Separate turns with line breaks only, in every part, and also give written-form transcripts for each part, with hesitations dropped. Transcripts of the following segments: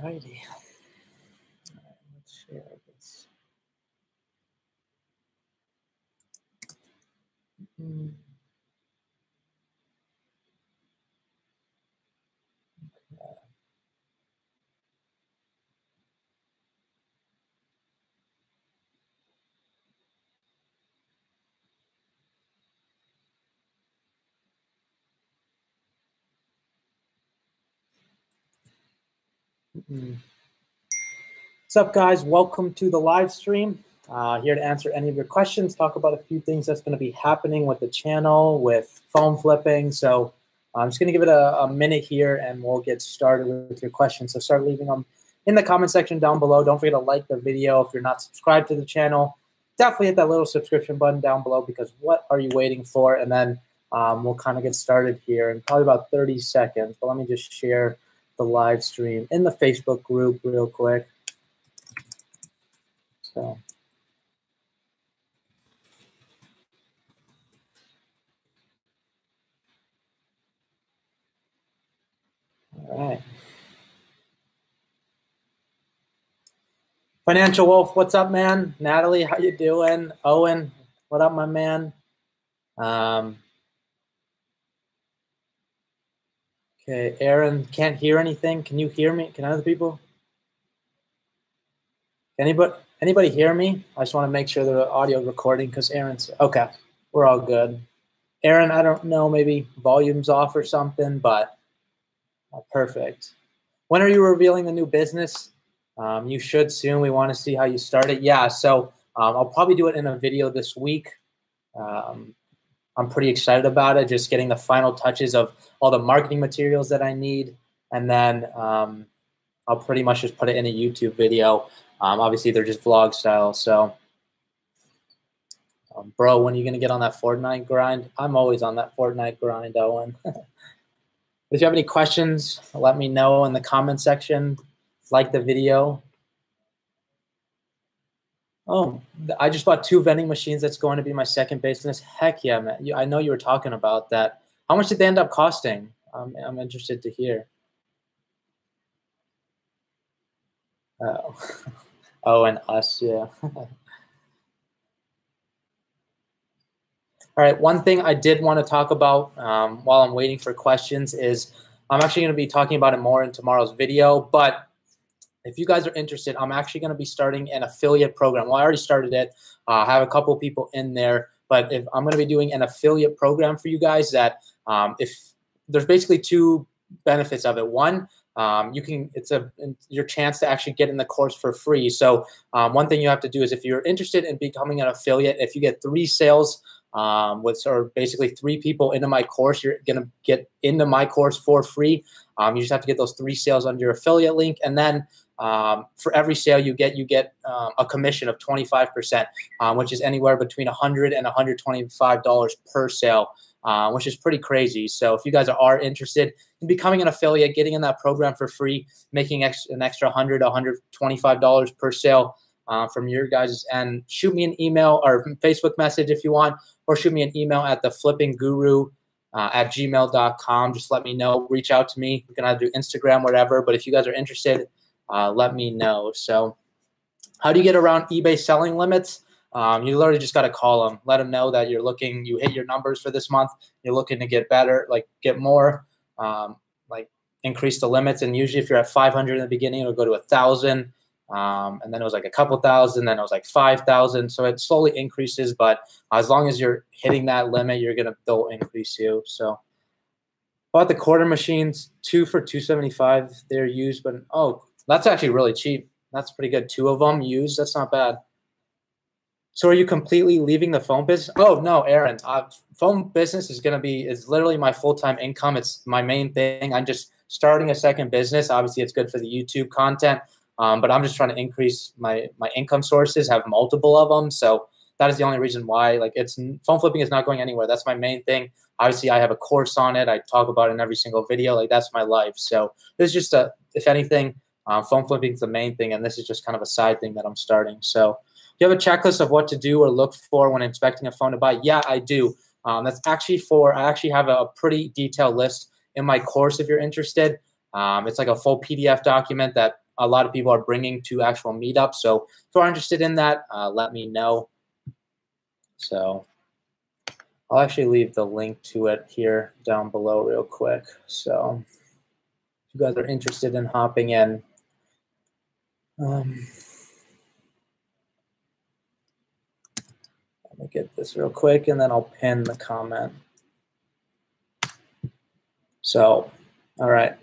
righty. Let's share this. What's up, guys? Welcome to the live stream. Here to answer any of your questions, talk about a few things that's going to be happening with the channel, with phone flipping. So I'm just going to give it a minute here and we'll get started with your questions. So start leaving them in the comment section down below. Don't forget to like the video. If you're not subscribed to the channel, definitely hit that little subscription button down below, because what are you waiting for? And then we'll kind of get started here in probably about 30 seconds. But let me just share the live stream in the Facebook group real quick. So. All right. Financial Wolf, what's up, man? Natalie, how you doing? Owen, what up, my man? Okay, Aaron, can't hear anything. Can you hear me? Can other people? Anybody hear me? I just want to make sure the audio is recording, because Aaron's okay. We're all good. Aaron, I don't know, maybe volume's off or something, but perfect. When are you revealing the new business? You should soon. We want to see how you start it. Yeah, so I'll probably do it in a video this week. I'm pretty excited about it, just getting the final touches of all the marketing materials that I need. And then I'll pretty much just put it in a YouTube video. Obviously, they're just vlog style. So, bro, when are you going to get on that Fortnite grind? I'm always on that Fortnite grind, Owen. If you have any questions, let me know in the comment section. Like the video. Oh, I just bought 2 vending machines. That's going to be my second business. Heck yeah, man. I know you were talking about that. How much did they end up costing? I'm interested to hear. Oh, oh, and us, yeah. All right, one thing I did want to talk about while I'm waiting for questions is I'm actually going to be talking about it more in tomorrow's video, but if you guys are interested, I'm actually going to be starting an affiliate program. Well, I already started it. I have a couple of people in there, but if I'm going to be doing an affiliate program for you guys that if there's basically 2 benefits of it. One, it's your chance to actually get in the course for free. So one thing you have to do is, if you're interested in becoming an affiliate, if you get 3 sales or basically 3 people into my course, you're going to get into my course for free. You just have to get those 3 sales under your affiliate link. And then for every sale you get a commission of 25%, which is anywhere between $100 and $125 per sale, which is pretty crazy. So if you guys are interested in becoming an affiliate, getting in that program for free, making an extra $100, $125 per sale from your guys, and shoot me an email or Facebook message if you want, or shoot me an email at theflippingguru@gmail.com. Just let me know. Reach out to me. You can either do Instagram, whatever. But if you guys are interested, let me know. So how do you get around eBay selling limits? You literally just got to call them. Let them know that you're looking, you hit your numbers for this month. You're looking to get better, like get more, like increase the limits. And usually if you're at 500 in the beginning, it'll go to 1,000. And then it was like a couple thousand, then it was like 5,000. So it slowly increases, but as long as you're hitting that limit, they'll increase you. So bought the quarter machines, 2 for $275. They're used, but that's actually really cheap. That's pretty good. 2 of them used. That's not bad. So are you completely leaving the phone business? Oh no, Aaron. Phone business is literally my full-time income. It's my main thing. I'm just starting a second business. Obviously, it's good for the YouTube content. But I'm just trying to increase my income sources, have multiple of them. So that is the only reason why. Like, phone flipping is not going anywhere. That's my main thing. Obviously, I have a course on it. I talk about it in every single video. Like, that's my life. So this is just if anything, phone flipping is the main thing, and this is just kind of a side thing that I'm starting. So do you have a checklist of what to do or look for when inspecting a phone to buy? Yeah, I do. That's actually I actually have a pretty detailed list in my course if you're interested. It's like a full PDF document that a lot of people are bringing to actual meetups. So if you're interested in that, let me know. So I'll actually leave the link to it here down below real quick. So if you guys are interested in hopping in, let me get this real quick, and then I'll pin the comment. So, all right.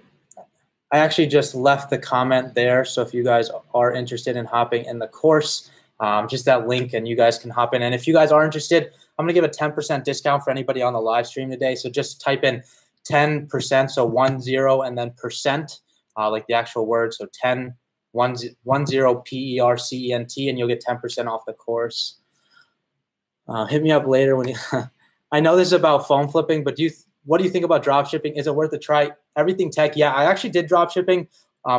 I actually just left the comment there. So if you guys are interested in hopping in the course, just that link, and you guys can hop in. And if you guys are interested, I'm going to give a 10% discount for anybody on the live stream today. So just type in 10%, so 10 and then percent, like the actual word. So 10, 10 PERCENT, and you'll get 10% off the course. Hit me up later when you. I know this is about phone flipping, but what do you think about drop shipping? Is it worth a try? Everything tech, yeah. I actually did drop shipping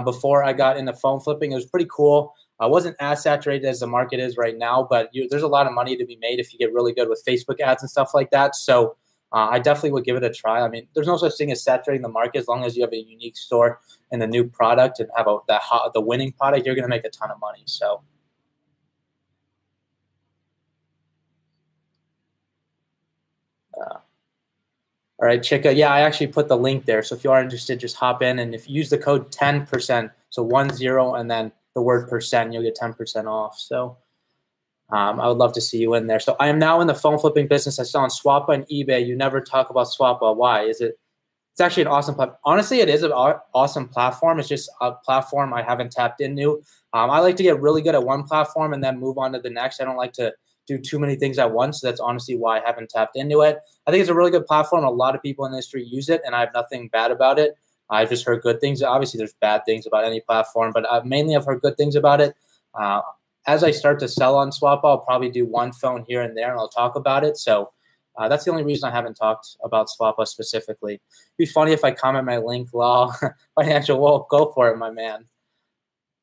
before I got into phone flipping. It was pretty cool. I wasn't as saturated as the market is right now, but there's a lot of money to be made if you get really good with Facebook ads and stuff like that. So I definitely would give it a try. I mean, there's no such thing as saturating the market. As long as you have a unique store and a new product and have the winning product, you're going to make a ton of money. So. All right, Chica. Yeah, I actually put the link there. So if you are interested, just hop in, and if you use the code 10%, so 10 and then the word percent, you'll get 10% off. So I would love to see you in there. So I am now in the phone flipping business. I sell on Swappa and eBay. You never talk about Swappa. Why? It's actually an awesome platform. Honestly, it is an awesome platform. It's just a platform I haven't tapped into. I like to get really good at one platform and then move on to the next. I don't like to do too many things at once. So that's honestly why I haven't tapped into it. I think it's a really good platform. A lot of people in the industry use it, and I have nothing bad about it. I've just heard good things. Obviously, there's bad things about any platform, but mainly I've heard good things about it. As I start to sell on Swappa, I'll probably do one phone here and there, and I'll talk about it. So that's the only reason I haven't talked about Swappa specifically. It'd be funny if I comment my link, lol, financial. Well, go for it, my man.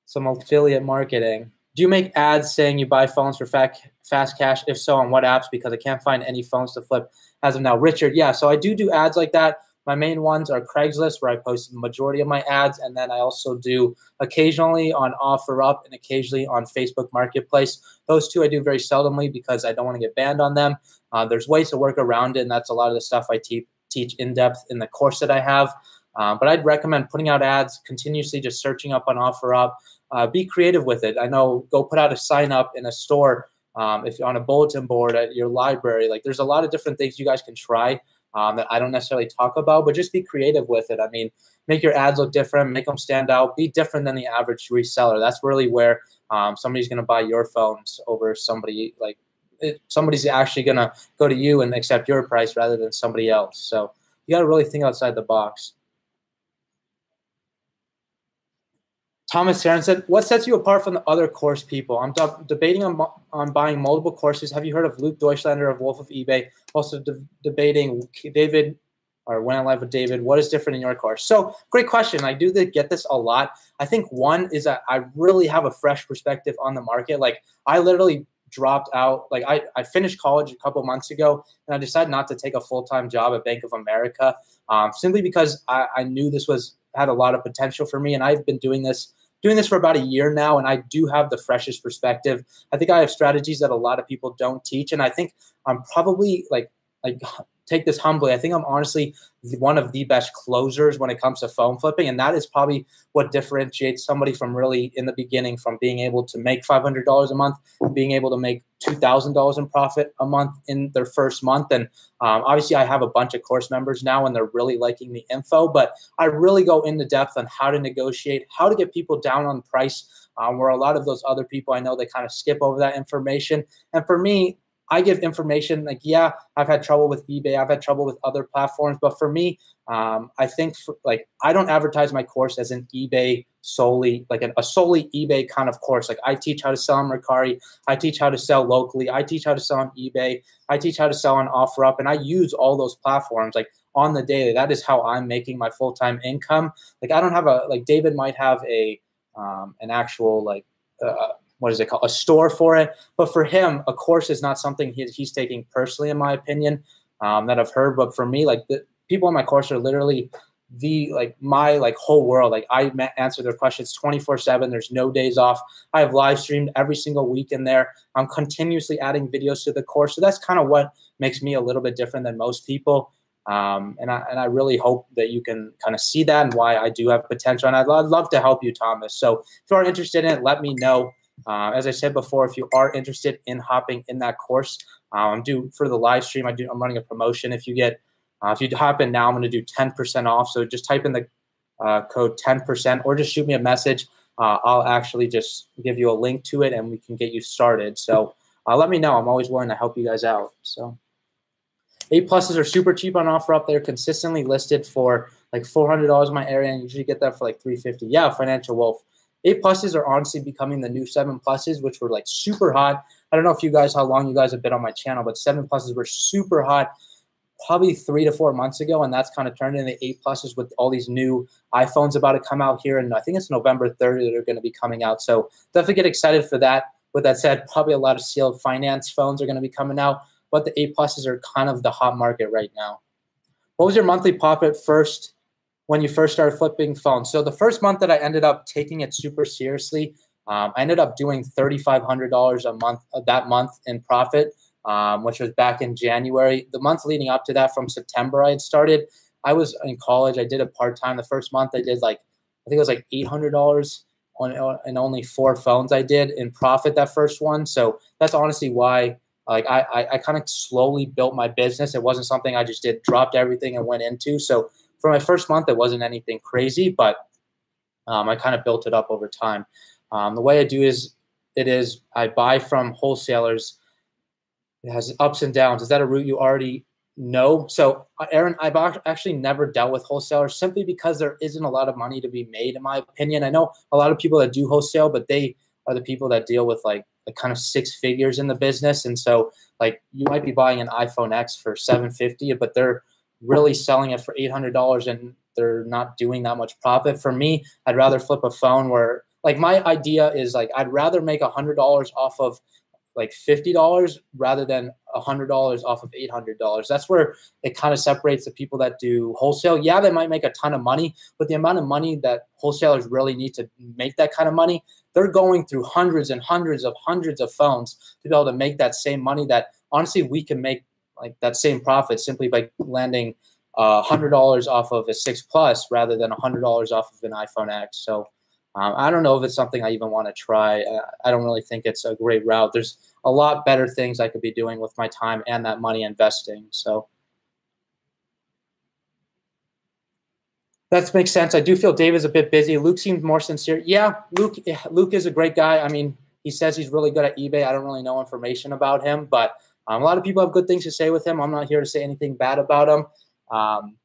Some affiliate marketing. Do you make ads saying you buy phones for fast cash? If so, on what apps? Because I can't find any phones to flip as of now. Richard, yeah, so I do ads like that. My main ones are Craigslist, where I post the majority of my ads, and then I also do occasionally on OfferUp and occasionally on Facebook Marketplace. Those two I do very seldomly because I don't want to get banned on them. There's ways to work around it, and that's a lot of the stuff I teach in depth in the course that I have. But I'd recommend putting out ads, continuously just searching up on OfferUp. Be creative with it. I know, go put out a sign up in a store, if you're on a bulletin board at your library. Like, there's a lot of different things you guys can try that I don't necessarily talk about, but just be creative with it. I mean, make your ads look different, make them stand out, be different than the average reseller. That's really where somebody's going to buy your phones over somebody. Like, somebody's actually going to go to you and accept your price rather than somebody else. So you got to really think outside the box. Thomas Heron said, what sets you apart from the other course people? I'm debating on buying multiple courses. Have you heard of Luke Deutschlander of Wolf of eBay? Also debating David, or When I Live with David. What is different in your course? So great question. I do get this a lot. I think one is that I really have a fresh perspective on the market. Like, I literally dropped out. Like, I finished college a couple months ago, and I decided not to take a full-time job at Bank of America, simply because I knew this had a lot of potential for me, and I've been doing this for about a year now, and I do have the freshest perspective. I think I have strategies that a lot of people don't teach, and I think I'm probably like take this humbly. I think I'm honestly one of the best closers when it comes to phone flipping, and that is probably what differentiates somebody from really in the beginning from being able to make $500 a month, being able to make $2,000 in profit a month in their first month. And obviously, I have a bunch of course members now, and they're really liking the info. But I really go into depth on how to negotiate, how to get people down on price, where a lot of those other people I know, they kind of skip over that information. And for me, I give information like, yeah, I've had trouble with eBay. I've had trouble with other platforms. But for me, I think I don't advertise my course as an eBay solely, like a solely eBay kind of course. Like, I teach how to sell on Mercari. I teach how to sell locally. I teach how to sell on eBay. I teach how to sell on OfferUp. And I use all those platforms like on the daily. That is how I'm making my full-time income. Like, I don't have David might have an actual what is it called? A store for it. But for him, a course is not something he's taking personally, in my opinion, that I've heard. But for me, like, the people in my course are literally my whole world. Like I answer their questions 24/7. There's no days off. I have live streamed every single week in there. I'm continuously adding videos to the course. So that's kind of what makes me a little bit different than most people. And I really hope that you can kind of see that and why I do have potential. And I'd love to help you, Thomas. So if you are interested in it, let me know. As I said before, if you are interested in hopping in that course, I'm due for the live stream. I'm running a promotion. If you hop in now, I'm going to do 10% off. So just type in the code 10% or just shoot me a message. I'll actually just give you a link to it and we can get you started. So let me know. I'm always willing to help you guys out. So A pluses are super cheap on OfferUp. They're consistently listed for like $400 in my area, and you usually get them for like $350. Yeah, Financial Wolf. A pluses are honestly becoming the new 7 pluses, which were like super hot. I don't know if how long you guys have been on my channel, but 7 pluses were super hot probably 3 to 4 months ago, and that's kind of turned into 8 pluses with all these new iPhones about to come out here, and I think it's November 3rd that are going to be coming out. So definitely get excited for that. With that said, probably a lot of sealed finance phones are going to be coming out, but the A pluses are kind of the hot market right now. What was your monthly profit when you first started flipping phones? So the first month that I ended up taking it super seriously, I ended up doing $3,500 a month that month in profit, which was back in January. The month leading up to that, from September, I had started. I was in college. I did it part-time. The first month I did I think it was like $800 on only 4 phones I did in profit that first one. So that's honestly why I kind of slowly built my business. It wasn't something I just dropped everything and went into. So for my first month, it wasn't anything crazy, but I kind of built it up over time. The way I do is I buy from wholesalers. It has ups and downs. Is that a route you already know? So Aaron, I've actually never dealt with wholesalers simply because there isn't a lot of money to be made, in my opinion. I know a lot of people that do wholesale, but they are the people that deal with like kind of 6 figures in the business. And so like you might be buying an iPhone X for $750, but they're really selling it for $800 and they're not doing that much profit. For me, I'd rather flip a phone where like my idea is like I'd rather make $100 off of like $50 rather than $100 off of $800. That's where it kind of separates the people that do wholesale. Yeah, they might make a ton of money, but the amount of money that wholesalers really need to make that kind of money, they're going through hundreds and hundreds of phones to be able to make that same money that honestly we can make like that same profit simply by landing $100 off of a 6 Plus rather than $100 off of an iPhone X. So I don't know if it's something I even want to try. I don't really think it's a great route. There's a lot better things I could be doing with my time and that money investing. So that makes sense. I do feel Dave is a bit busy. Luke seems more sincere. Yeah, Luke is a great guy. I mean, he says he's really good at eBay. I don't really know information about him, but a lot of people have good things to say with him. I'm not here to say anything bad about him.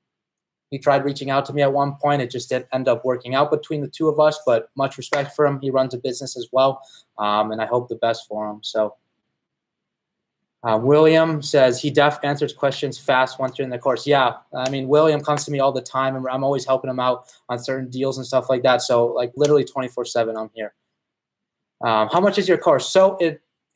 He tried reaching out to me at one point. It just didn't end up working out between the two of us, but much respect for him. He runs a business as well, and I hope the best for him. So William says he answers questions fast once you're in the course. Yeah, I mean, William comes to me all the time, and I'm always helping him out on certain deals and stuff like that. So like literally 24/7, I'm here. How much is your course? So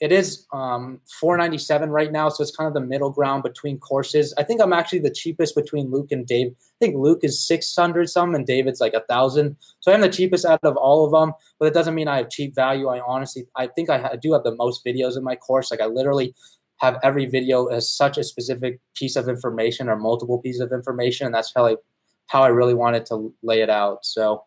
it is $497 right now, so it's kind of the middle ground between courses. I think I'm actually the cheapest between Luke and Dave. I think Luke is 600 some and David's like 1,000. So I'm the cheapest out of all of them, but it doesn't mean I have cheap value. I think I do have the most videos in my course. Like I literally have every video as such a specific piece of information or multiple pieces of information, and that's how I really wanted to lay it out. So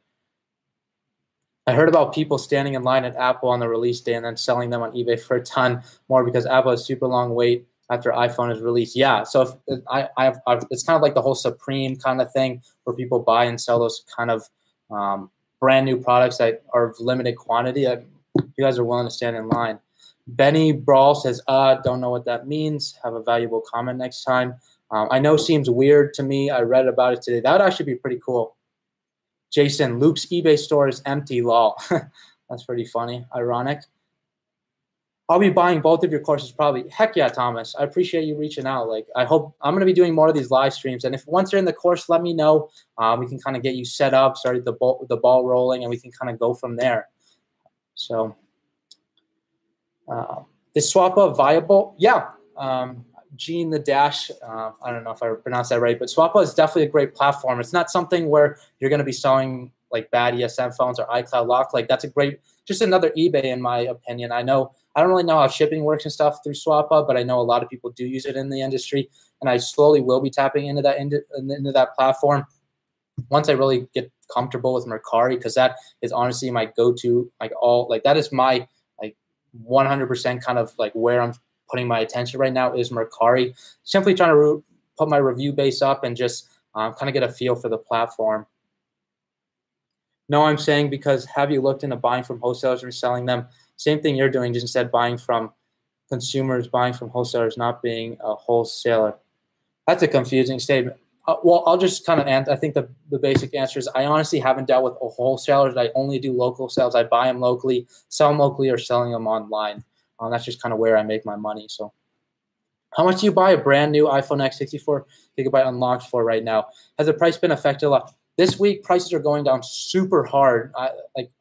I heard about people standing in line at Apple on the release day and then selling them on eBay for a ton more because Apple has super long wait after iPhone is released. Yeah, so it's kind of like the whole Supreme kind of thing where people buy and sell those kind of brand new products that are of limited quantity. You guys are willing to stand in line. Benny Brawl says, don't know what that means. Have a valuable comment next time. I know seems weird to me. I read about it today. That would actually be pretty cool. Jason, Luke's eBay store is empty, lol. That's pretty funny, ironic. I'll be buying both of your courses probably. Heck yeah, Thomas. I appreciate you reaching out. Like, I hope I'm going to be doing more of these live streams. And if once you're in the course, let me know. We can kind of get you set up, start the ball rolling, and we can kind of go from there. So is swap up viable? Yeah. Gene the Dash. I don't know if I pronounced that right, but Swappa is definitely a great platform. It's not something where you're going to be selling like bad ESM phones or iCloud lock. Like that's a great, just another eBay in my opinion. I don't really know how shipping works and stuff through Swappa, but I know a lot of people do use it in the industry, and I slowly will be tapping into that platform once I really get comfortable with Mercari, because that is honestly my go-to, that is my 100% kind of like where I'm putting my attention right now is Mercari. Simply trying to put my review base up and just kind of get a feel for the platform. No, I'm saying because have you looked into buying from wholesalers and reselling them? Same thing you're doing, just instead buying from consumers, buying from wholesalers, not being a wholesaler. That's a confusing statement. Well, I'll just kind of answer. I think the basic answer is I honestly haven't dealt with wholesalers. I only do local sales. I buy them locally, sell them locally, or selling them online. That's just kind of where I make my money. So how much do you buy a brand new iPhone X 64 gigabyte unlocked for right now? Has the price been affected a lot? This week, prices are going down super hard.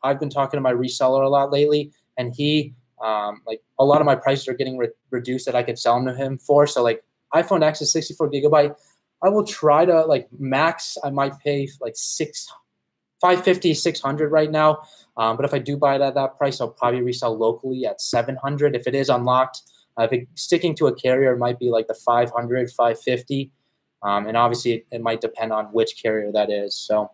I've been talking to my reseller a lot lately, and he, a lot of my prices are getting reduced that I could sell them to him for. So like iPhone X is 64 gigabyte. I will try to max. I might pay like $550, $600 right now. But if I do buy it at that price, I'll probably resell locally at $700 if it is unlocked. If it's sticking to a carrier, it might be like the $500, $550. And obviously, it might depend on which carrier that is. So,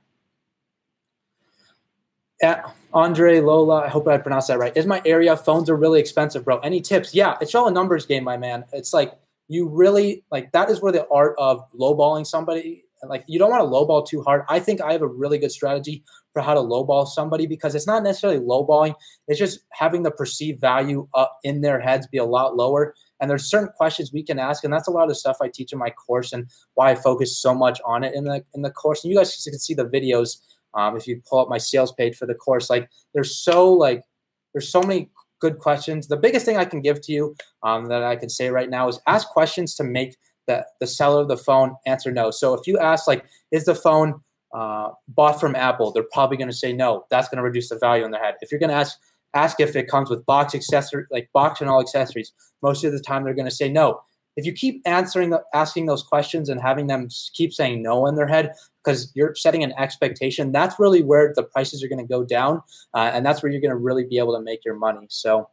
Andre Lola, I hope I pronounced that right. Is my area phones are really expensive, bro? Any tips? Yeah, it's all a numbers game, my man. It's like you really that is where the art of lowballing somebody. You don't want to lowball too hard. I think I have a really good strategy for how to lowball somebody, because it's not necessarily lowballing. It's just having the perceived value up in their heads be a lot lower. And there's certain questions we can ask, and that's a lot of stuff I teach in my course and why I focus so much on it in the course. And you guys can see the videos if you pull up my sales page for the course. There's so many good questions. The biggest thing I can give to you that I can say right now is ask questions to make the seller of the phone answer no. So if you ask is the phone bought from Apple, they're probably going to say no. That's going to reduce the value in their head. If you're going to ask if it comes with box and all accessories, most of the time they're going to say no. If you keep asking those questions and having them keep saying no in their head because you're setting an expectation, that's really where the prices are going to go down, and that's where you're going to really be able to make your money. So,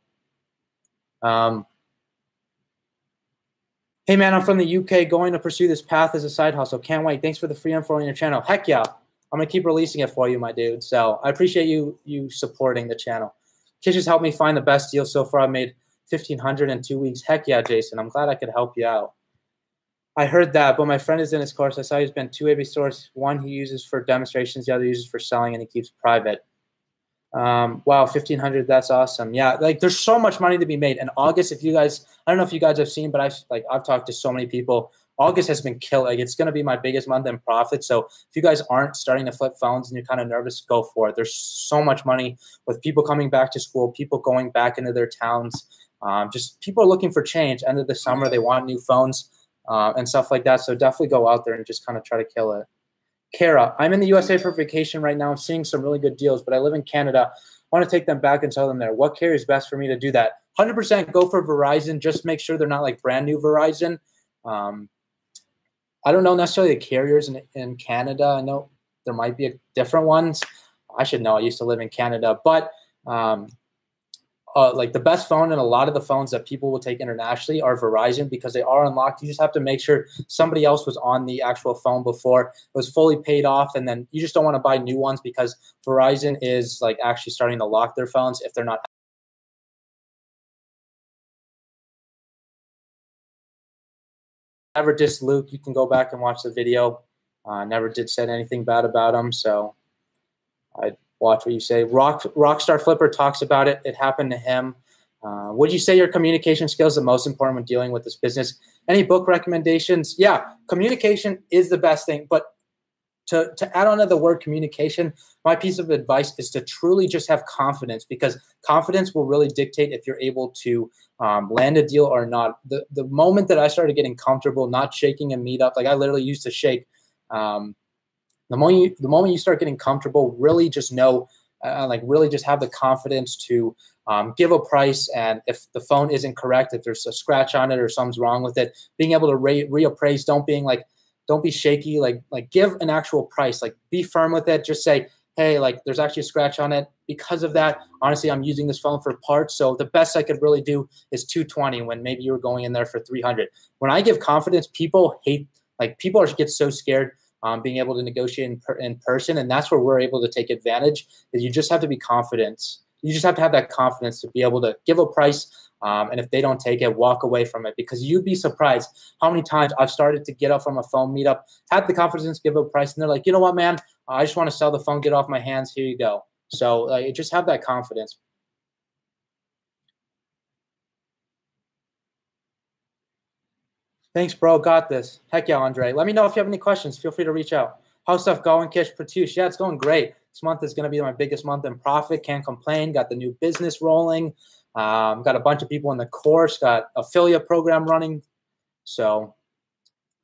hey man, I'm from the UK, going to pursue this path as a side hustle. Can't wait. Thanks for the free info on your channel. Heck yeah, I'm gonna keep releasing it for you, my dude. So I appreciate you supporting the channel. Kish has helped me find the best deal so far. I made $1,500 in 2 weeks. Heck yeah, Jason. I'm glad I could help you out. I heard that, but my friend is in his course. I saw he's been 2 eBay stores. One he uses for demonstrations, the other he uses for selling, and he keeps private. Wow, $1,500. That's awesome. Yeah, there's so much money to be made. And August, if you guys, I don't know if you guys have seen, but I've talked to so many people. August has been killed. It's going to be my biggest month in profit. So if you guys aren't starting to flip phones and you're kind of nervous, go for it. There's so much money with people coming back to school, people going back into their towns. Just people are looking for change. End of the summer, they want new phones and stuff like that. So definitely go out there and just kind of try to kill it. Kara, I'm in the USA for vacation right now. I'm seeing some really good deals, but I live in Canada. I want to take them back and sell them there. What carrier is best for me to do that? 100% go for Verizon. Just make sure they're not brand new Verizon. I don't know necessarily the carriers in Canada. I know there might be different ones. I should know. I used to live in Canada. But the best phone and a lot of the phones that people will take internationally are Verizon because they are unlocked. You just have to make sure somebody else was on the actual phone before it was fully paid off, and then you just don't want to buy new ones because Verizon is actually starting to lock their phones if they're not. Never dissed Luke. You can go back and watch the video. Never did said anything bad about him, so I watch what you say. Rockstar Flipper talks about it. It happened to him. Would you say your communication skills are the most important when dealing with this business? Any book recommendations? Yeah, communication is the best thing. But to add on to the word communication, my piece of advice is to truly just have confidence, because confidence will really dictate if you're able to land a deal or not. The moment that I started getting comfortable, not shaking a meetup, I literally used to shake. The moment you start getting comfortable, really just know, really just have the confidence to give a price, and if the phone isn't correct, if there's a scratch on it or something's wrong with it, being able to reappraise, don't be shaky, like give an actual price, like be firm with it. Just say, hey, like there's actually a scratch on it. Because of that, honestly, I'm using this phone for parts. So the best I could really do is 220 when maybe you were going in there for 300. When I give confidence, people get so scared being able to negotiate in person. And that's where we're able to take advantage, is you just have to be confident. You just have to have that confidence to be able to give a price. And if they don't take it, walk away from it, because you'd be surprised how many times I've started to get up from a phone meetup, had the confidence, give a price, and they're like, you know what, man, I just want to sell the phone, get off my hands, here you go. So just have that confidence. Thanks, bro. Got this. Heck yeah, Andre. Let me know if you have any questions. Feel free to reach out. How's stuff going, Kish? Pratush? Yeah, it's going great. This month is going to be my biggest month in profit. Can't complain. Got the new business rolling. Got a bunch of people in the course. Got affiliate program running. So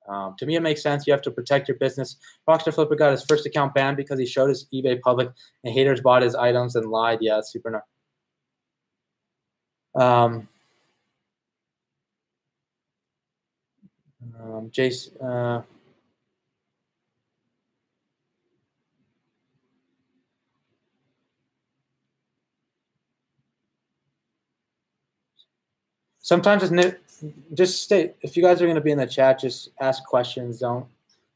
to me, it makes sense. You have to protect your business. Rockstar Flipper got his first account banned because he showed his eBay public and haters bought his items and lied. Yeah, it's super nice. Jace, sometimes just stay. If you guys are going to be in the chat, just ask questions. Don't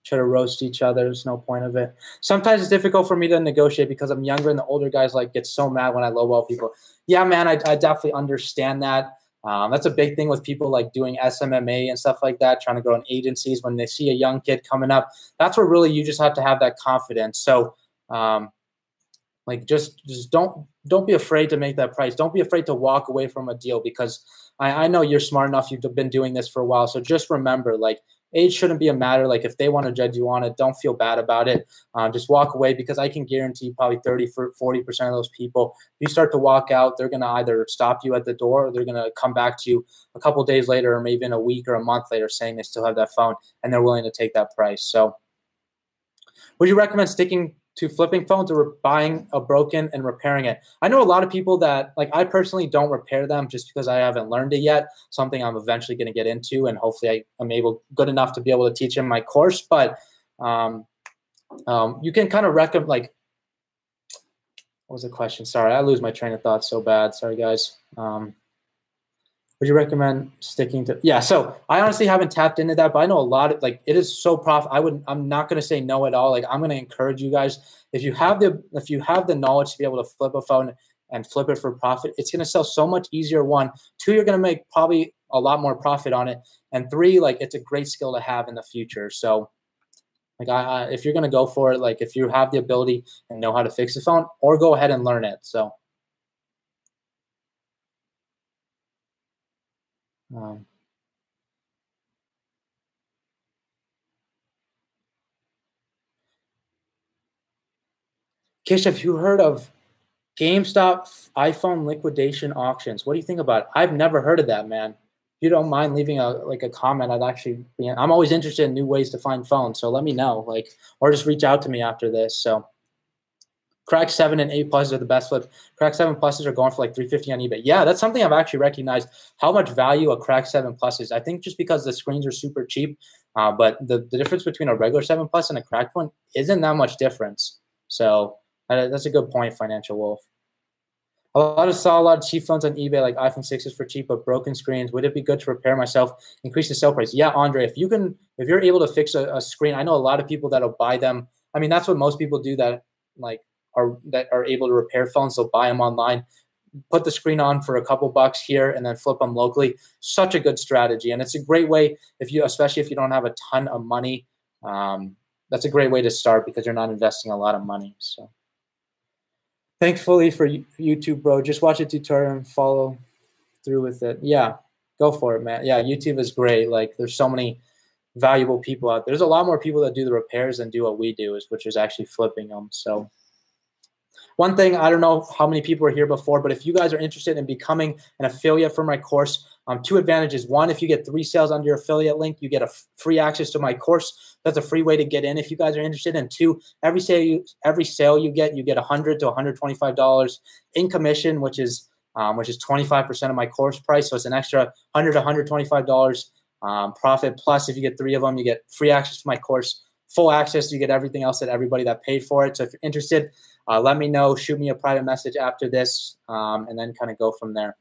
try to roast each other. There's no point of it. Sometimes it's difficult for me to negotiate because I'm younger, and the older guys get so mad when I lowball people. Yeah, man, I definitely understand that. That's a big thing with people doing SMMA and stuff like that, trying to go in agencies. When they see a young kid coming up, that's where really you just have to have that confidence. So just don't be afraid to make that price. Don't be afraid to walk away from a deal, because I know you're smart enough. You've been doing this for a while. So just remember, age shouldn't be a matter. If they want to judge you on it, don't feel bad about it. Just walk away, because I can guarantee probably 30-40% of those people, if you start to walk out, they're going to either stop you at the door, or they're going to come back to you a couple of days later, or maybe in a week or a month later, saying they still have that phone and they're willing to take that price. So would you recommend sticking to flipping phones or buying a broken and repairing it? I know a lot of people that, I personally don't repair them just because I haven't learned it yet. Something I'm eventually going to get into, and hopefully I'm good enough to be able to teach in my course. But you can kind of recommend, what was the question? Sorry, I lose my train of thought so bad. Sorry, guys. Would you recommend sticking to? Yeah, so I honestly haven't tapped into that, but I know a lot of it is so I'm not going to say no at all. I'm going to encourage you guys, if you have the knowledge to be able to flip a phone and flip it for profit, it's going to sell so much easier. 1, 2, you're going to make probably a lot more profit on it, and 3, it's a great skill to have in the future. So if you're going to go for it, if you have the ability and know how to fix the phone, or go ahead and learn it. So Kish, have you heard of GameStop iPhone liquidation auctions? What do you think about it? I've never heard of that, man. If you don't mind leaving a comment, I'm always interested in new ways to find phones. So let me know, or just reach out to me after this. So Crack 7 and 8 pluses are the best flip. Crack 7 pluses are going for $350 on eBay. Yeah, that's something I've actually recognized, how much value a Crack 7 plus is. I think just because the screens are super cheap, but the difference between a regular 7 plus and a cracked one isn't that much difference. So that's a good point, Financial Wolf. Saw a lot of cheap phones on eBay, like iPhone 6s for cheap, but broken screens. Would it be good to repair myself, increase the sale price? Yeah, Andre, if you're able to fix a screen, I know a lot of people that'll buy them. I mean, that's what most people do that are able to repair phones. They'll buy them online, put the screen on for a couple bucks here, and then flip them locally. Such a good strategy, and it's a great way especially if you don't have a ton of money. That's a great way to start, because you're not investing a lot of money. So. Thankfully for YouTube, bro, just watch a tutorial and follow through with it. Yeah, go for it, man. Yeah, YouTube is great. There's so many valuable people out there. There's a lot more people that do the repairs than do what we do, which is actually flipping them. So one thing, I don't know how many people are here before, but if you guys are interested in becoming an affiliate for my course, 2 advantages. 1, if you get 3 sales under your affiliate link, you get a free access to my course. That's a free way to get in if you guys are interested. And 2, every sale you get $100 to $125 in commission, which is which is 25% of my course price. So it's an extra $100 to $125 profit. Plus, if you get 3 of them, you get free access to my course, full access. You get everything else that everybody that paid for it. So if you're interested, let me know. Shoot me a private message after this, and then kind of go from there.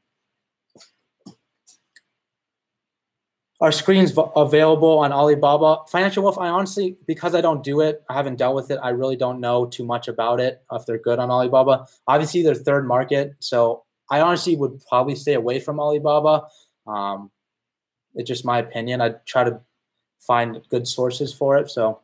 Are screens available on Alibaba? Financial Wolf, I honestly, because I don't do it, I haven't dealt with it, I really don't know too much about it, if they're good on Alibaba. Obviously, they're third market, so I honestly would probably stay away from Alibaba. It's just my opinion. I try to find good sources for it. So,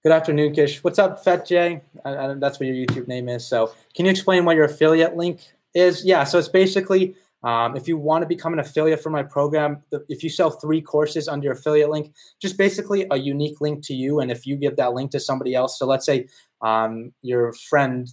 good afternoon, Kish. What's up, Fet J? That's what your YouTube name is. So, can you explain what your affiliate link is? Yeah, so it's basically if you want to become an affiliate for my program, if you sell 3 courses under your affiliate link, just basically a unique link to you. And if you give that link to somebody else, so let's say your friend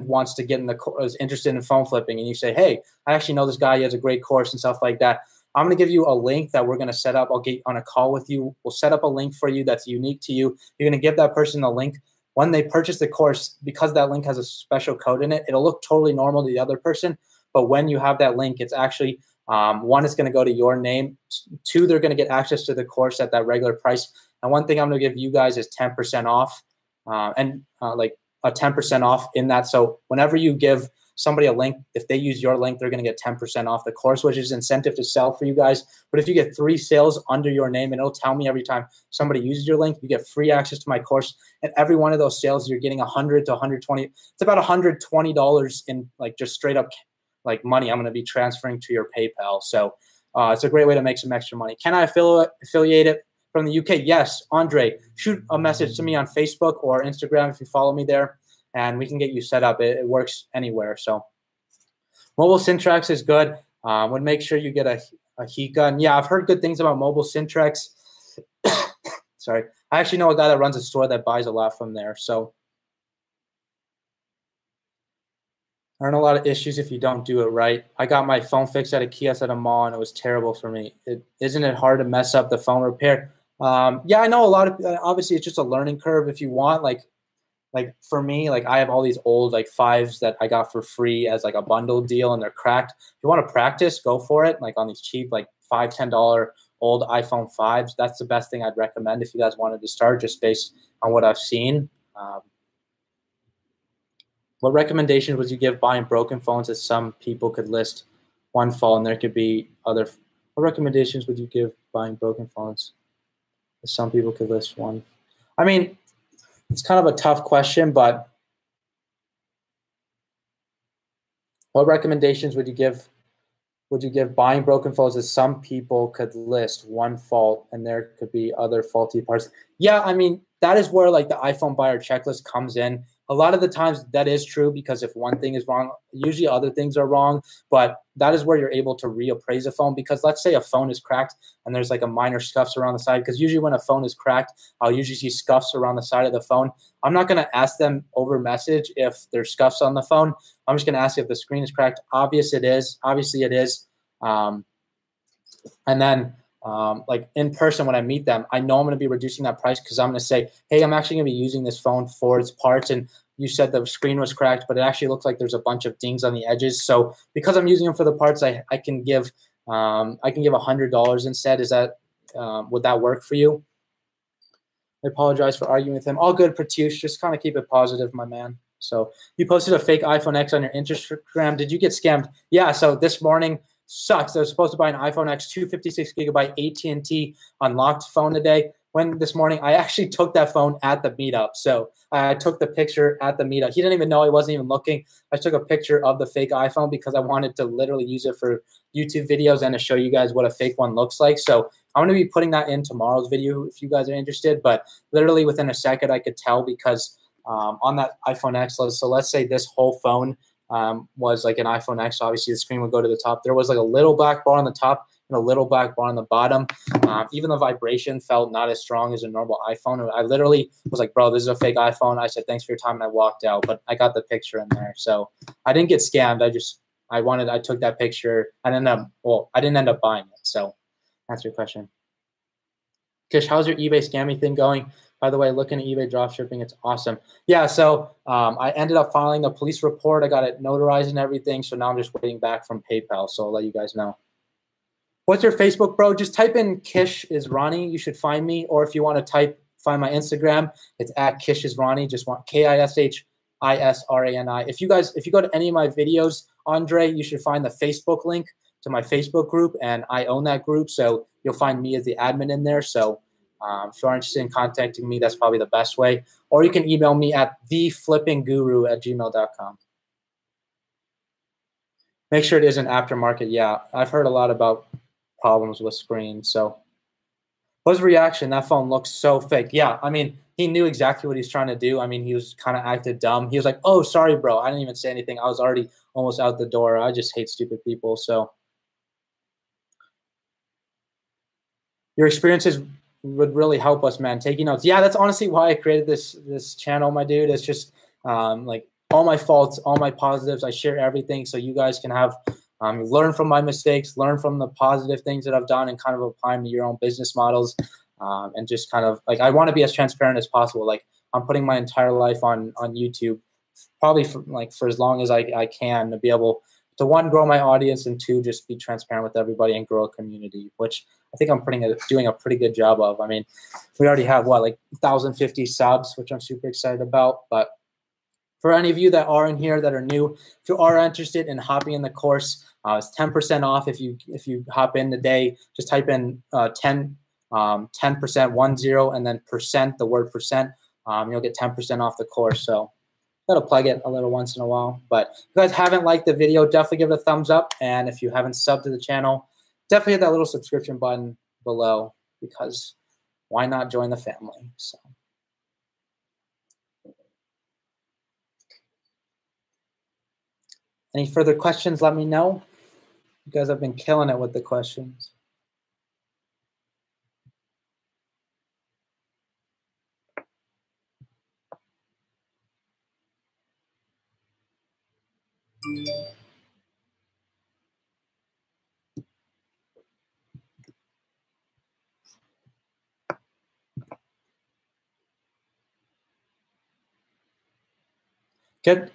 wants to get in is interested in phone flipping, and you say, hey, I actually know this guy, he has a great course and stuff like that. I'm going to give you a link that we're going to set up. I'll get on a call with you. We'll set up a link for you that's unique to you. You're going to give that person the link. When they purchase the course, because that link has a special code in it, it'll look totally normal to the other person. But when you have that link, it's actually, 1, it's going to go to your name. 2, they're going to get access to the course at that regular price. And one thing I'm going to give you guys is 10% off, like a 10% off in that. So whenever you give somebody a link, if they use your link, they're going to get 10% off the course, which is incentive to sell for you guys. But if you get 3 sales under your name, and it'll tell me every time somebody uses your link, you get free access to my course. And every one of those sales, you're getting 100 to 120. It's about $120 in like just straight up like money I'm going to be transferring to your PayPal. So it's a great way to make some extra money. Can I affiliate it from the UK? Yes, Andre, shoot a message to me on Facebook or Instagram if you follow me there, and we can get you set up. It works anywhere. So mobile Syntrax is good. Would make sure you get a heat gun. Yeah, I've heard good things about mobile Syntrax. Sorry. I actually know a guy that runs a store that buys a lot from there. So there aren't a lot of issues if you don't do it right. I got my phone fixed at a kiosk at a mall, and it was terrible for me. Isn't it hard to mess up the phone repair? Yeah, I know a lot of, obviously it's just a learning curve. If you want, like for me, like I have all these old like 5s that I got for free as like a bundle deal, and they're cracked. If you want to practice, go for it. Like on these cheap, like $5, $10 old iPhone 5s. That's the best thing I'd recommend if you guys wanted to start, just based on what I've seen. What recommendations would you give buying broken phones that some people could list one fault and there could be other? What recommendations would you give buying broken phones that some people could list one? I mean, it's kind of a tough question, but what recommendations would you give buying broken phones that some people could list one fault and there could be other faulty parts? Yeah, I mean, that is where like the iPhone buyer checklist comes in. A lot of the times that is true, because if one thing is wrong, usually other things are wrong. But that is where you're able to reappraise a phone, because let's say a phone is cracked and there's like a minor scuffs around the side, because usually when a phone is cracked, I'll usually see scuffs around the side of the phone. I'm not going to ask them over message if there's scuffs on the phone. I'm just going to ask if the screen is cracked. Obviously it is. And then like in person, when I meet them, I know I'm going to be reducing that price, because I'm going to say, hey, I'm actually going to be using this phone for its parts, and you said the screen was cracked, but it actually looks like there's a bunch of dings on the edges. So because I'm using them for the parts, I can give $100 instead. Is that would that work for you? I apologize for arguing with him. All good, Pratyush. Just kind of keep it positive, my man. So you posted a fake iPhone X on your Instagram. Did you get scammed? Yeah. So this morning sucks. I was supposed to buy an iPhone X 256 gigabyte AT&T unlocked phone today. When this morning, I actually took that phone at the meetup. So I took the picture at the meetup. He didn't even know. I wasn't even looking. I took a picture of the fake iPhone because I wanted to literally use it for YouTube videos and to show you guys what a fake one looks like. So I'm going to be putting that in tomorrow's video if you guys are interested. But literally within a second, I could tell, because on that iPhone X, so let's say this whole phone was like an iPhone X. Obviously, the screen would go to the top. There was like a little black bar on the top and a little black bar on the bottom. Even the vibration felt not as strong as a normal iPhone. I literally was like, bro, this is a fake iPhone. I said, thanks for your time, and I walked out. But I got the picture in there. So I didn't get scammed. I took that picture. I didn't end up buying it. So that's your question. Kish, how's your eBay scamming thing going? By the way, looking at eBay dropshipping, it's awesome. Yeah, so I ended up filing the police report. I got it notarized and everything. So now I'm just waiting back from PayPal. So I'll let you guys know. What's your Facebook, bro? Just type in Kish is Ronnie. You should find me. Or if you want to find my Instagram, it's at Kish is Ronnie. Just want KISHISRANI. If you go to any of my videos, Andre, you should find the Facebook link to my Facebook group, and I own that group. So you'll find me as the admin in there. So if you are interested in contacting me, that's probably the best way. Or you can email me at theflippingguru@gmail.com. Make sure it isn't aftermarket. Yeah, I've heard a lot about problems with screens. So what's the reaction? That phone looks so fake. Yeah, I mean, he knew exactly what he's trying to do. I mean, he was kind of acted dumb. He was like, oh, sorry, bro. I didn't even say anything. I was already almost out the door. I just hate stupid people. So your experiences would really help us, man. Taking notes. Yeah, that's honestly why I created this channel, my dude. It's just like all my faults, all my positives. I share everything so you guys can have learn from my mistakes, learn from the positive things that I've done, and kind of apply them to your own business models. And just kind of like I want to be as transparent as possible. Like I'm putting my entire life on YouTube, probably for as long as I can, to be able to, one, grow my audience, and two, just be transparent with everybody and grow a community, which I think I'm doing a pretty good job of. I mean, we already have like 1,050 subs, which I'm super excited about. But for any of you that are in here that are new, if you are interested in hopping in the course, it's 10% off if you hop in today. Just type in 10% 10%, and then percent, the word percent. You'll get 10% off the course. So gotta plug it a little once in a while. But if you guys haven't liked the video, definitely give it a thumbs up. And if you haven't subbed to the channel, definitely hit that little subscription button below, because why not join the family? So any further questions, let me know. You guys have been killing it with the questions.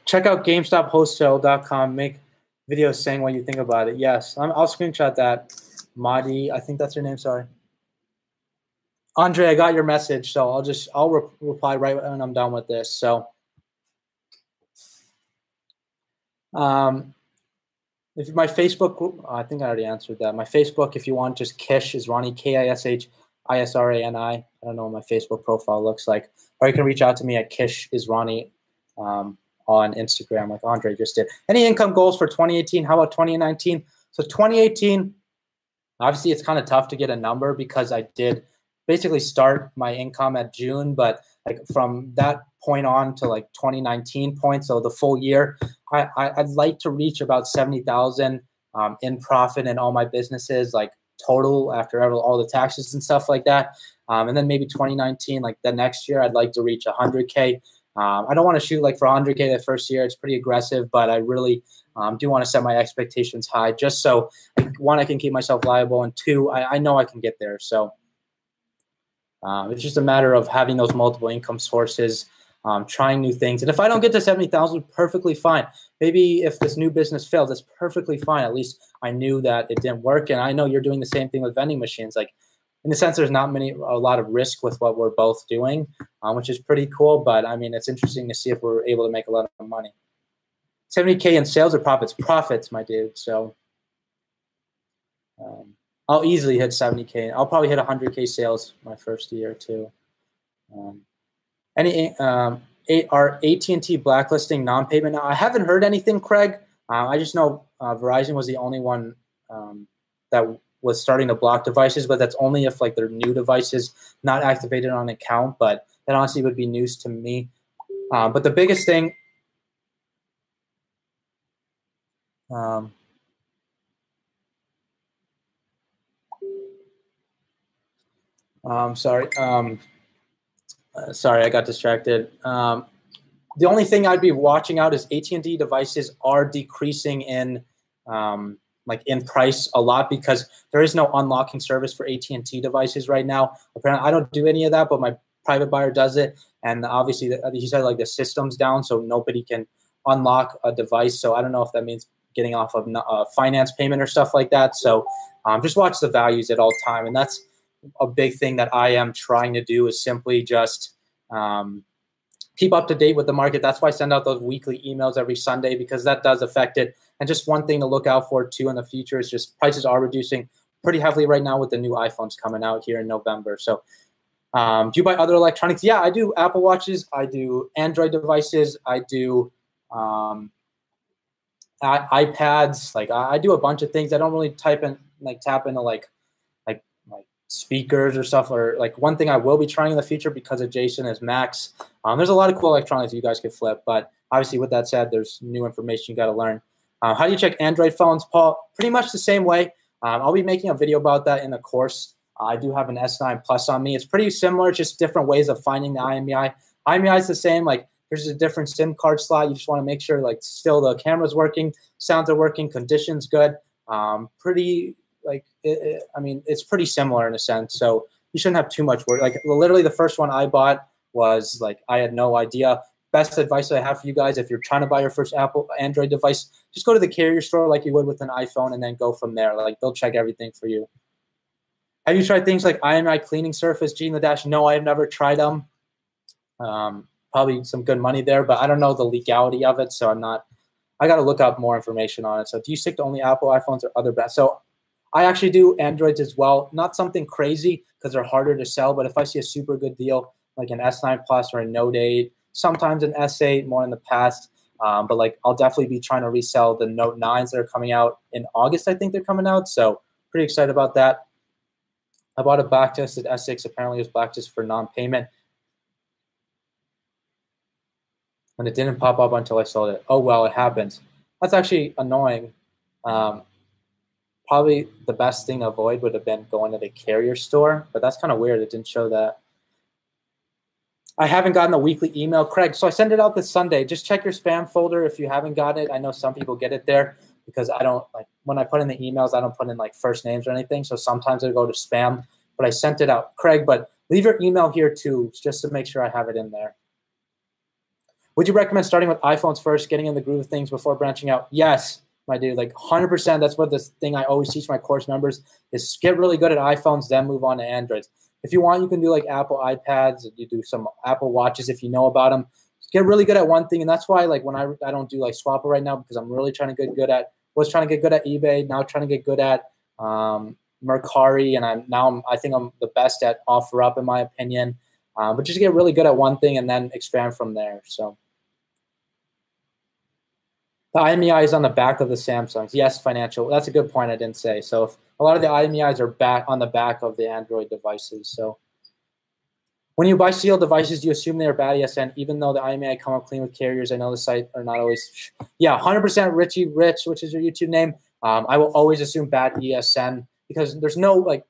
Check out GameStopWholesale.com. Make videos saying what you think about it. Yes, I'll screenshot that. Madi, I think that's your name. Sorry, Andre. I got your message, so I'll reply right when I'm done with this. So, if my Facebook group, I think I already answered that. My Facebook, if you want, just Kish is Ronnie, KISHISRANI. I don't know what my Facebook profile looks like, or you can reach out to me at Kish is Ronnie. On Instagram, like Andre just did. Any income goals for 2018? How about 2019? So 2018, obviously it's kind of tough to get a number because I did basically start my income at June, but like from that point on to like 2019 points, so the full year, I'd like to reach about 70,000 in profit in all my businesses, like total after all the taxes and stuff like that. And then maybe 2019, like the next year, I'd like to reach 100K. I don't want to shoot like for 100K the first year. It's pretty aggressive, but I really do want to set my expectations high, just so, one, I can keep myself liable, and two, I know I can get there. So it's just a matter of having those multiple income sources, trying new things. And if I don't get to 70,000, perfectly fine. Maybe if this new business fails, that's perfectly fine. At least I knew that it didn't work. And I know you're doing the same thing with vending machines. Like, in the sense, there's not a lot of risk with what we're both doing, which is pretty cool. But I mean, it's interesting to see if we're able to make a lot of money. 70K in sales or profits? Profits, my dude. So I'll easily hit 70K. I'll probably hit 100K sales my first year too. Are AT&T blacklisting non-payment now? I haven't heard anything, Craig. I just know Verizon was the only one that was starting to block devices, but that's only if like they're new devices not activated on an account. But that honestly would be news to me. But the biggest thing, sorry, I got distracted. The only thing I'd be watching out is AT&T devices are decreasing in like in price a lot, because there is no unlocking service for AT&T devices right now. Apparently, I don't do any of that, but my private buyer does it. And obviously, he said like the system's down, so nobody can unlock a device. So I don't know if that means getting off of finance payment or stuff like that. So just watch the values at all time. And that's a big thing that I am trying to do, is simply just keep up to date with the market. That's why I send out those weekly emails every Sunday, because that does affect it. And just one thing to look out for too in the future is just prices are reducing pretty heavily right now with the new iPhones coming out here in November. So do you buy other electronics? Yeah, I do Apple Watches. I do Android devices. I do iPads. Like I do a bunch of things. I don't really tap into like speakers or stuff. Or like one thing I will be trying in the future because of Jason is Macs. There's a lot of cool electronics you guys could flip, but obviously with that said, there's new information you got to learn. How do you check Android phones, Paul? Pretty much the same way. I'll be making a video about that in the course. I do have an S9 Plus on me. It's pretty similar, just different ways of finding the IMEI. IMEI is the same. Like there's a different SIM card slot. You just want to make sure like still the camera's working, sounds are working, conditions good. Pretty like I mean, it's pretty similar in a sense. So you shouldn't have too much work. Like literally the first one I bought was like I had no idea. Best advice I have for you guys, if you're trying to buy your first Android device, just go to the carrier store like you would with an iPhone and then go from there. Like they'll check everything for you. Have you tried things like IMEI cleaning surface, G in the dash? No, I have never tried them. Probably some good money there, but I don't know the legality of it, so I got to look up more information on it. So do you stick to only Apple iPhones or other brands? So I actually do Androids as well. Not something crazy because they're harder to sell, but if I see a super good deal, like an S9 Plus or a Note 8, sometimes an S8 more in the past, but like I'll definitely be trying to resell the Note 9s that are coming out in August. I think they're coming out, so pretty excited about that. I bought a backtested S6. Apparently it was backtested for non-payment, and it didn't pop up until I sold it. Oh well, it happens. That's actually annoying. Probably the best thing to avoid would have been going to the carrier store, but that's kind of weird. It didn't show that. I haven't gotten a weekly email, Craig. So I send it out this Sunday. Just check your spam folder if you haven't got it. I know some people get it there because I don't like when I put in the emails, I don't put in like first names or anything. So sometimes it'll go to spam, but I sent it out, Craig. But leave your email here too, just to make sure I have it in there. Would you recommend starting with iPhones first, getting in the groove of things before branching out? Yes, my dude, like 100%. That's what this thing I always teach my course members is get really good at iPhones, then move on to Androids. If you want, you can do like Apple iPads. You do some Apple Watches if you know about them. Get really good at one thing, and that's why like when I don't do like Swapper right now because I'm really trying to get good at eBay, now trying to get good at Mercari, and I think I'm the best at OfferUp in my opinion. But just get really good at one thing and then expand from there. So the IMEI is on the back of the Samsungs. Yes, financial. That's a good point I didn't say. So if a lot of the IMEIs are back on the back of the Android devices. So when you buy sealed devices, do you assume they are bad ESN, even though the IMEI come up clean with carriers? I know the site are not always. Yeah, 100% Richie Rich, which is your YouTube name. I will always assume bad ESN because there's no like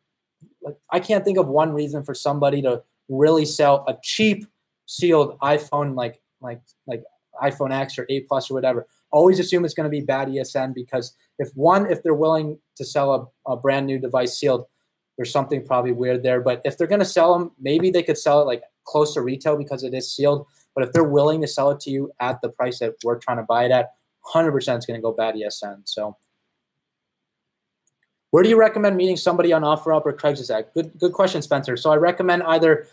I can't think of one reason for somebody to really sell a cheap sealed iPhone like iPhone X or 8 Plus or whatever. Always assume it's going to be bad ESN because if they're willing to sell a brand new device sealed, there's something probably weird there. But if they're going to sell them, maybe they could sell it like close to retail because it is sealed. But if they're willing to sell it to you at the price that we're trying to buy it at, 100% it's going to go bad ESN. So where do you recommend meeting somebody on OfferUp or Craigslist at? Good question, Spencer. So I recommend either,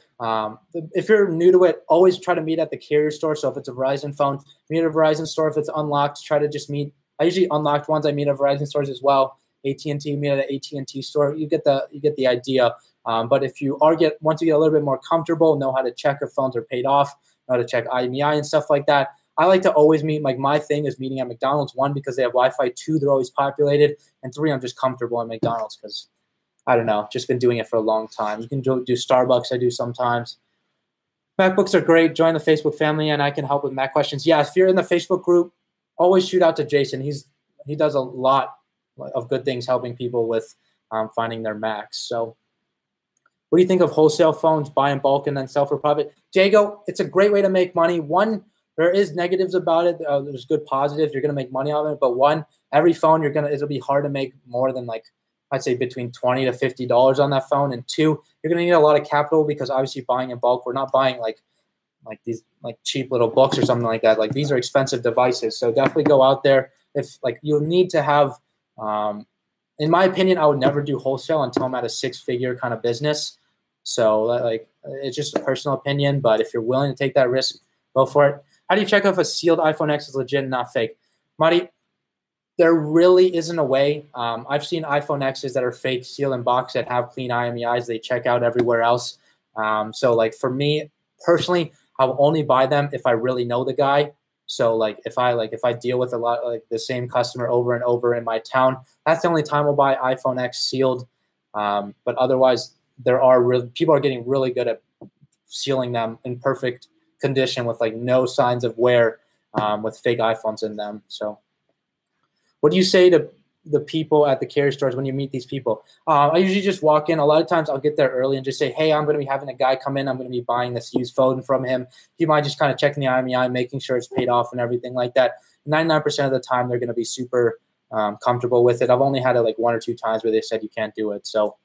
if you're new to it, always try to meet at the carrier store. So if it's a Verizon phone, meet at a Verizon store. If it's unlocked, try to just meet. I usually unlocked ones I meet at Verizon stores as well. AT&T, meet at an AT&T store. You get the idea. But if you once you get a little bit more comfortable, know how to check if phones are paid off, know how to check IMEI and stuff like that. I like to always meet, like my thing is meeting at McDonald's. 1, because they have Wi-Fi. 2, they're always populated. And 3, I'm just comfortable at McDonald's because, I don't know, just been doing it for a long time. You can do Starbucks, I do sometimes. MacBooks are great. Join the Facebook family and I can help with Mac questions. Yeah, if you're in the Facebook group, always shoot out to Jason. He does a lot of good things helping people with finding their Macs. So what do you think of wholesale phones, buy in bulk and then sell for profit? Jago, it's a great way to make money. 1, there is negatives about it. There's good positives. You're going to make money out of it. But 1, every phone it'll be hard to make more than like I'd say between $20 to $50 on that phone. And two, you're going to need a lot of capital because obviously buying in bulk, we're not buying like these like cheap little books or something like that. Like these are expensive devices. So definitely go out there. If like you need to have, in my opinion, I would never do wholesale until I'm at a 6-figure kind of business. So like it's just a personal opinion, but if you're willing to take that risk, go for it. How do you check if a sealed iPhone X is legit and not fake? Marty, there really isn't a way. I've seen iPhone X's that are fake, sealed in box, that have clean IMEIs. They check out everywhere else. So like for me personally, I will only buy them if I really know the guy. So like if I deal with a lot like the same customer over and over in my town, that's the only time I'll buy iPhone X sealed. But otherwise, people are getting really good at sealing them in perfect condition with like no signs of wear with fake iPhones in them. So. What do you say to the people at the carrier stores when you meet these people? I usually just walk in. A lot of times I'll get there early and just say, hey, I'm going to be having a guy come in. I'm going to be buying this used phone from him. Do you mind just kind of checking the IMEI, making sure it's paid off and everything like that? 99% of the time, they're going to be super comfortable with it. I've only had it like 1 or 2 times where they said you can't do it. So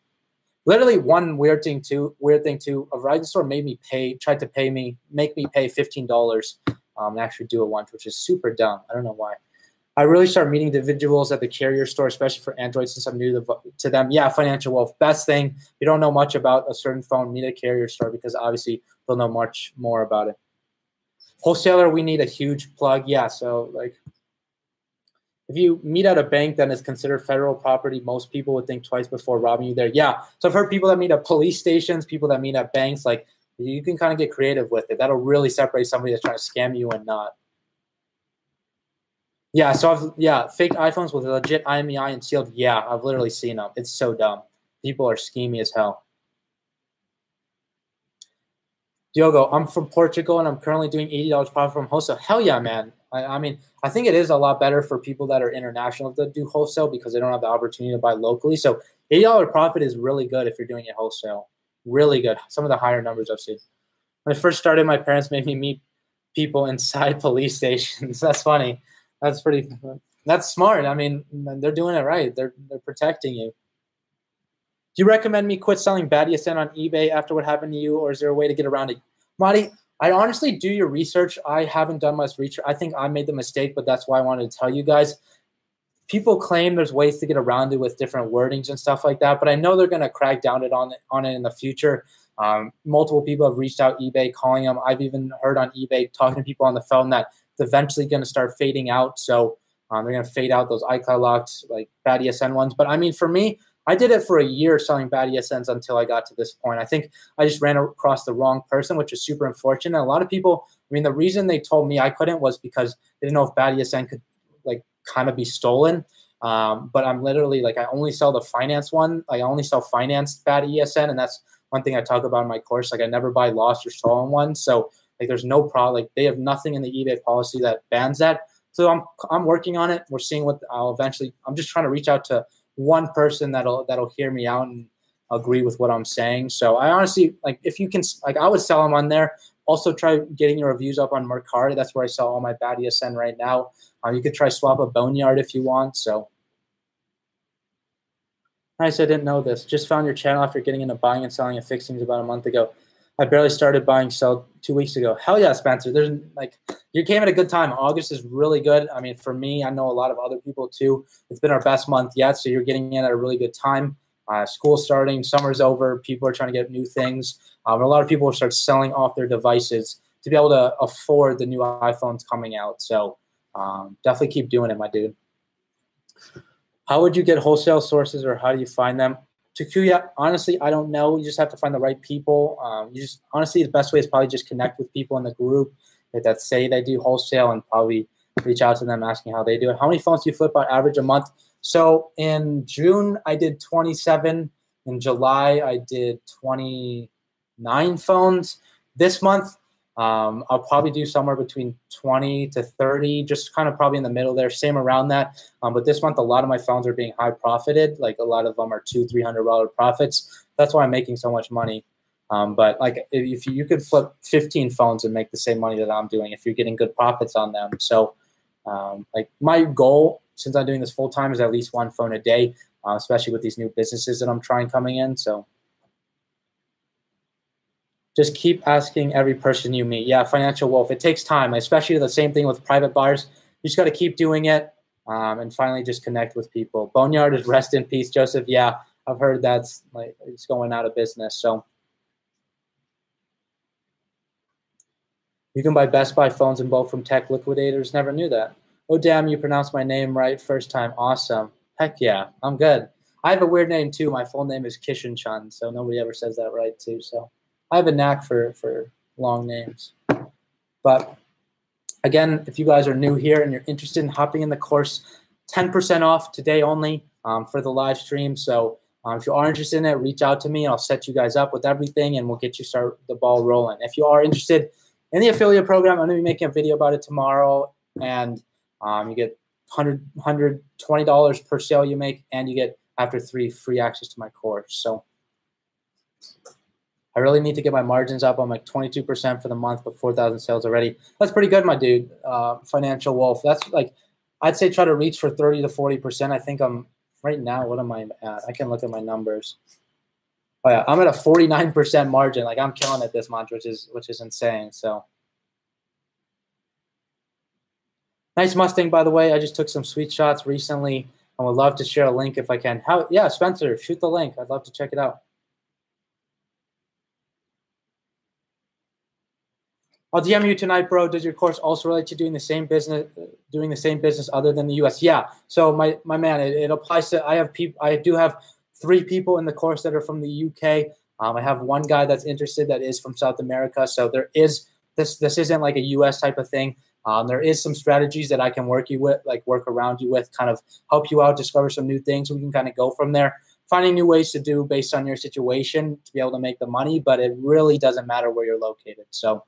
literally one weird thing too, a Verizon store tried to make me pay $15 and actually do it once, which is super dumb. I don't know why. I really start meeting individuals at the carrier store, especially for Android, since I'm new to them. Yeah, Financial Wolf. Best thing, if you don't know much about a certain phone, meet a carrier store because obviously they'll know much more about it. Wholesaler, we need a huge plug. Yeah, so like if you meet at a bank that is considered federal property, most people would think twice before robbing you there. Yeah, so I've heard people that meet at police stations, people that meet at banks, like you can kind of get creative with it. That'll really separate somebody that's trying to scam you and not. Yeah, so fake iPhones with a legit IMEI and sealed. Yeah, I've literally seen them. It's so dumb. People are schemy as hell. Diogo, I'm from Portugal and I'm currently doing $80 profit from wholesale. Hell yeah, man. I mean, I think it is a lot better for people that are international to do wholesale because they don't have the opportunity to buy locally. So $80 profit is really good if you're doing it wholesale. Really good. Some of the higher numbers I've seen. When I first started, my parents made me meet people inside police stations. That's funny. That's smart. I mean, they're doing it right. They're protecting you. Do you recommend me quit selling bad ESN on eBay after what happened to you, or is there a way to get around it? Marty, I honestly do your research. I haven't done much research. I think I made the mistake, but that's why I wanted to tell you guys. People claim there's ways to get around it with different wordings and stuff like that, but I know they're going to crack down on it in the future. Multiple people have reached out eBay, calling them. I've even heard on eBay talking to people on the phone that it's eventually going to start fading out. So they're going to fade out those iCloud locked, like bad ESN ones. But I mean, for me, I did it for a year selling bad ESNs until I got to this point. I think I just ran across the wrong person, which is super unfortunate. A lot of people, I mean, the reason they told me I couldn't was because they didn't know if bad ESN could like kind of be stolen. But I'm literally like, I only sell the finance one. I only sell financed bad ESN. And that's one thing I talk about in my course. Like I never buy lost or stolen ones. So like there's no problem. Like they have nothing in the eBay policy that bans that. So I'm working on it. We're seeing what I'll eventually, I'm just trying to reach out to one person that'll hear me out and agree with what I'm saying. So I honestly, like if you can, like I would sell them on there. Also try getting your reviews up on Mercari. That's where I sell all my bad ESN right now. You could try swap a Boneyard if you want. So nice, I didn't know this. Just found your channel after getting into buying and selling and fixings about a month ago. I barely started buying sell 2 weeks ago. Hell yeah, Spencer. There's like you came at a good time. August is really good. I mean, for me, I know a lot of other people too. It's been our best month yet, so you're getting in at a really good time. School's starting, summer's over, people are trying to get new things. A lot of people will start selling off their devices to be able to afford the new iPhones coming out. So definitely keep doing it, my dude. How would you get wholesale sources, or how do you find them? Takuya, honestly, I don't know. You just have to find the right people. Honestly, the best way is probably just connect with people in the group that say they do wholesale and probably reach out to them asking how they do it. How many phones do you flip on average a month? So in June, I did 27. In July, I did 29 phones. This month, I'll probably do somewhere between 20 to 30, just kind of probably in the middle there, same around that. But this month, a lot of my phones are being high profited. Like a lot of them are $200-300 profits. That's why I'm making so much money. But like if you could flip 15 phones and make the same money that I'm doing if you're getting good profits on them. So like my goal since I'm doing this full time, is at least one phone a day, especially with these new businesses that I'm trying coming in. So just keep asking every person you meet. Yeah, Financial Wolf. It takes time, especially the same thing with private buyers. You just got to keep doing it, and finally just connect with people. Boneyard is rest in peace, Joseph. Yeah, I've heard that's like it's going out of business. So you can buy Best Buy phones in bulk from tech liquidators. Never knew that. Oh, damn, you pronounced my name right first time. Awesome. Heck yeah, I'm good. I have a weird name too. My full name is Kish Chun, so nobody ever says that right too. So I have a knack for long names. But again, if you guys are new here and you're interested in hopping in the course, 10% off today only for the live stream. So if you are interested in it, reach out to me. I'll set you guys up with everything, and we'll get you start the ball rolling. If you are interested in the affiliate program, I'm going to be making a video about it tomorrow, and you get $120 per sale you make, and you get after 3 free access to my course. So I really need to get my margins up. I'm like 22% for the month, but 4,000 sales already. That's pretty good, my dude. Financial Wolf. That's like, I'd say try to reach for 30 to 40%. I think I'm right now. What am I at? I can look at my numbers. Oh yeah, I'm at a 49% margin. Like I'm killing it this month, which is insane. So nice Mustang, by the way. I just took some sweet shots recently. I would love to share a link if I can. Yeah, Spencer, shoot the link. I'd love to check it out. I'll DM you tonight, bro. Does your course also relate to doing the same business other than the US? Yeah. So my man, it applies to. I do have 3 people in the course that are from the UK. I have one guy that's interested that is from South America. So there is this isn't like a US type of thing. There is some strategies that I can work around you with, kind of help you out, discover some new things. We can kind of go from there, finding new ways to do based on your situation to be able to make the money. But it really doesn't matter where you're located. So.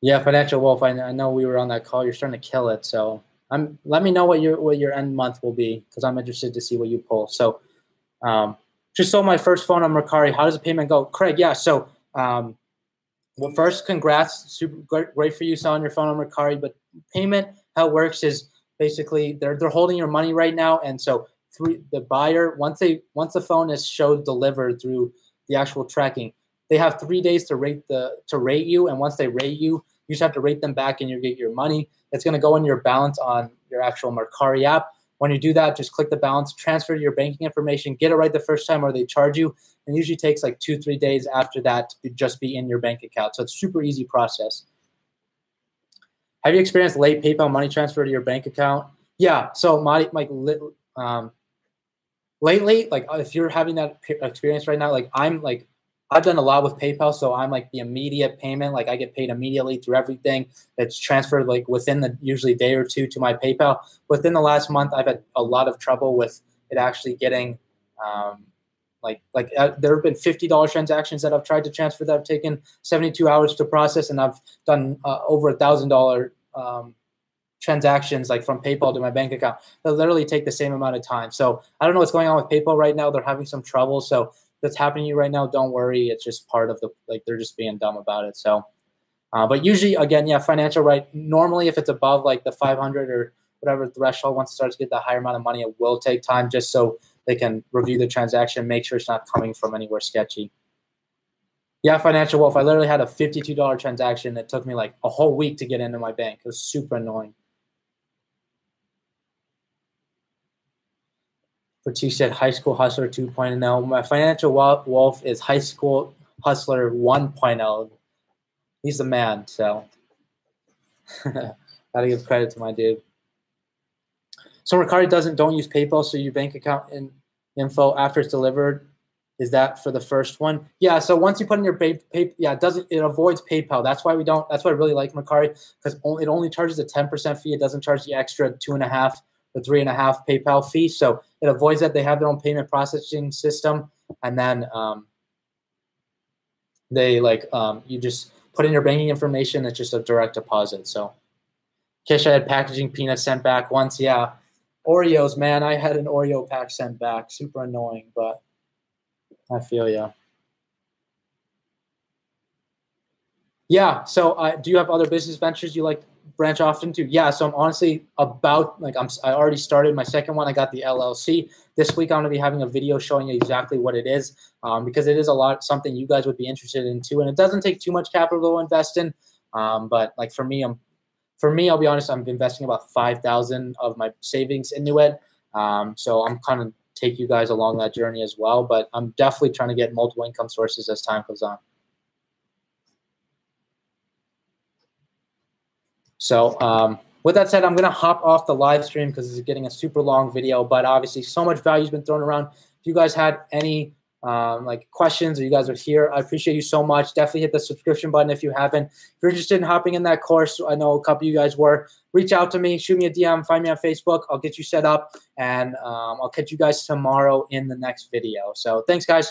Yeah, Financial Wolf. I know we were on that call. You're starting to kill it. So let me know what your end month will be, because I'm interested to see what you pull. So just sold my first phone on Mercari. How does the payment go, Craig? Yeah. So well, first, congrats. Super great for you selling your phone on Mercari. But payment, how it works is basically they're holding your money right now, and so the buyer, once the phone is showed delivered through the actual tracking, they have 3 days to rate you, and once they rate you, you just have to rate them back, and you get your money. It's going to go in your balance on your actual Mercari app. When you do that, just click the balance, transfer your banking information, get it right the first time, or they charge you. And it usually takes like 2-3 days after that to just be in your bank account. So it's a super easy process. Have you experienced late PayPal money transfer to your bank account? Yeah. So lately, like if you're having that experience right now, I've done a lot with PayPal, so I'm like the immediate payment. Like I get paid immediately through everything. It's transferred like within the usually day or two to my PayPal. Within the last month, I've had a lot of trouble with it actually getting, there have been $50 transactions that I've tried to transfer that have taken 72 hours to process, and I've done over $1,000 transactions like from PayPal to my bank account. They literally take the same amount of time. So I don't know what's going on with PayPal right now. They're having some trouble. So that's happening to you right now, don't worry. It's just part of they're just being dumb about it. So, but usually, again, yeah, financial, right? Normally, if it's above like the 500 or whatever threshold, once it starts to get the higher amount of money, it will take time just so they can review the transaction, make sure it's not coming from anywhere sketchy. Yeah, Financial Wolf. I literally had a $52 transaction that took me like a whole week to get into my bank. It was super annoying. But you said High School Hustler 2.0. My Financial Wolf is High School Hustler 1.0. He's the man, so gotta give credit to my dude. So Mercari don't use PayPal, so your bank account info after it's delivered, is that for the first one? Yeah. So once you put in your it avoids PayPal. That's why I really like Mercari, because it only charges a 10% fee. It doesn't charge the extra 2.5 or 3.5 PayPal fee. So it avoids that. They have their own payment processing system, and then you just put in your banking information. It's just a direct deposit. So Kish, I had packaging peanuts sent back once. Yeah. Oreos, man. I had an Oreo pack sent back. Super annoying, but I feel ya. Yeah. So do you have other business ventures you like branch off into? Yeah, so I'm honestly about, like, I already started my second one. I got the LLC. This week I'm going to be having a video showing you exactly what it is, because it is something you guys would be interested in too. And it doesn't take too much capital to invest in. But like for me, I'll be honest, I'm investing about 5,000 of my savings into it. So I'm kind of take you guys along that journey as well. But I'm definitely trying to get multiple income sources as time goes on. So with that said, I'm going to hop off the live stream because it's getting a super long video. But obviously, so much value has been thrown around. If you guys had any like questions, or you guys are here, I appreciate you so much. Definitely hit the subscription button if you haven't. If you're interested in hopping in that course, I know a couple of you guys were, reach out to me, shoot me a DM, find me on Facebook. I'll get you set up, and I'll catch you guys tomorrow in the next video. So thanks, guys.